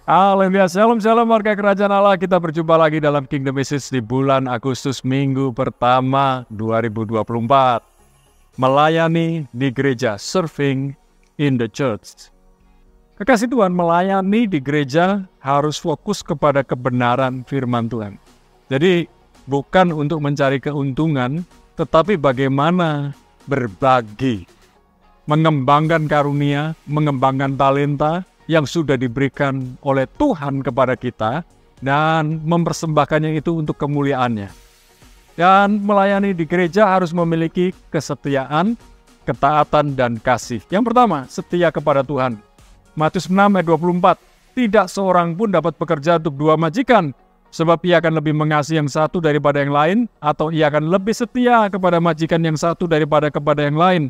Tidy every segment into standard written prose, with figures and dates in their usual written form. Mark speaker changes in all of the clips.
Speaker 1: Haleluya, shalom shalom warga kerajaan Allah. Kita berjumpa lagi dalam Kingdom Message di bulan Agustus minggu pertama 2024. Melayani di gereja, serving in the church. Kekasih Tuhan, melayani di gereja harus fokus kepada kebenaran firman Tuhan. Jadi bukan untuk mencari keuntungan, tetapi bagaimana berbagi, mengembangkan karunia, mengembangkan talenta yang sudah diberikan oleh Tuhan kepada kita dan mempersembahkannya itu untuk kemuliaannya. Dan melayani di gereja harus memiliki kesetiaan, ketaatan, dan kasih. Yang pertama, setia kepada Tuhan. Matius 6 ayat 24, tidak seorang pun dapat bekerja untuk dua majikan, sebab ia akan lebih mengasihi yang satu daripada yang lain, atau ia akan lebih setia kepada majikan yang satu daripada kepada yang lain.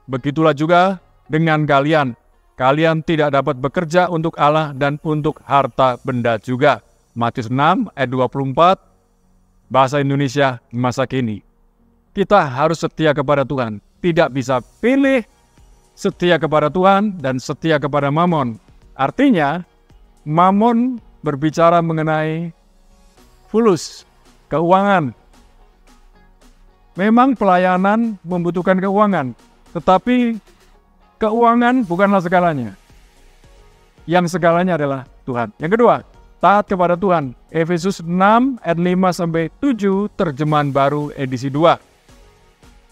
Speaker 1: Begitulah juga dengan kalian. Kalian tidak dapat bekerja untuk Allah dan untuk harta benda juga. Matius 6 ayat 24, bahasa Indonesia masa kini. Kita harus setia kepada Tuhan. Tidak bisa pilih setia kepada Tuhan dan setia kepada Mamon. Artinya, Mamon berbicara mengenai fulus, keuangan. Memang pelayanan membutuhkan keuangan, tetapi keuangan bukanlah segalanya. Yang segalanya adalah Tuhan. Yang kedua, taat kepada Tuhan. Efesus 6 ayat 5-7 terjemahan baru edisi 2.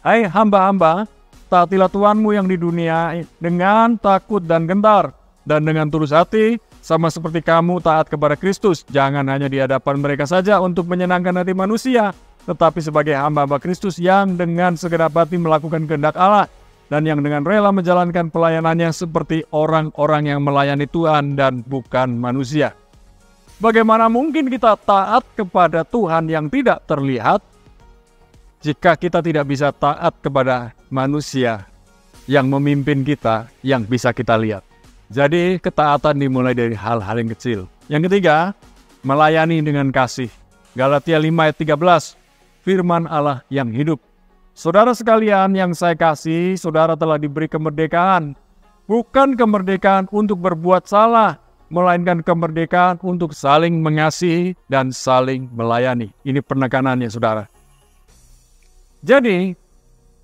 Speaker 1: Hai hamba-hamba, taatilah Tuhanmu yang di dunia dengan takut dan gentar, dan dengan tulus hati, sama seperti kamu taat kepada Kristus. Jangan hanya di hadapan mereka saja untuk menyenangkan hati manusia, tetapi sebagai hamba-hamba Kristus yang dengan segenap hati melakukan kehendak Allah, dan yang dengan rela menjalankan pelayanannya seperti orang-orang yang melayani Tuhan dan bukan manusia. Bagaimana mungkin kita taat kepada Tuhan yang tidak terlihat jika kita tidak bisa taat kepada manusia yang memimpin kita yang bisa kita lihat? Jadi ketaatan dimulai dari hal-hal yang kecil. Yang ketiga, melayani dengan kasih. Galatia 5 ayat 13, firman Allah yang hidup. Saudara sekalian yang saya kasih, saudara telah diberi kemerdekaan. Bukan kemerdekaan untuk berbuat salah, melainkan kemerdekaan untuk saling mengasihi dan saling melayani. Ini penekanannya, saudara. Jadi,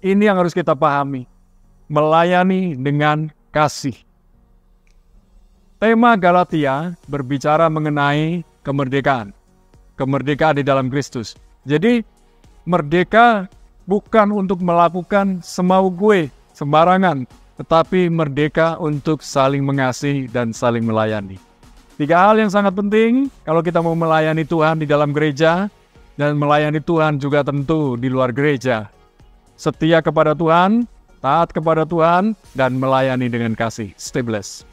Speaker 1: ini yang harus kita pahami. Melayani dengan kasih. Tema Galatia berbicara mengenai kemerdekaan. Kemerdekaan di dalam Kristus. Jadi, merdeka bukan untuk melakukan semau gue sembarangan, tetapi merdeka untuk saling mengasihi dan saling melayani. 3 hal yang sangat penting kalau kita mau melayani Tuhan di dalam gereja dan melayani Tuhan juga tentu di luar gereja. Setia kepada Tuhan, taat kepada Tuhan, dan melayani dengan kasih. Stay blessed.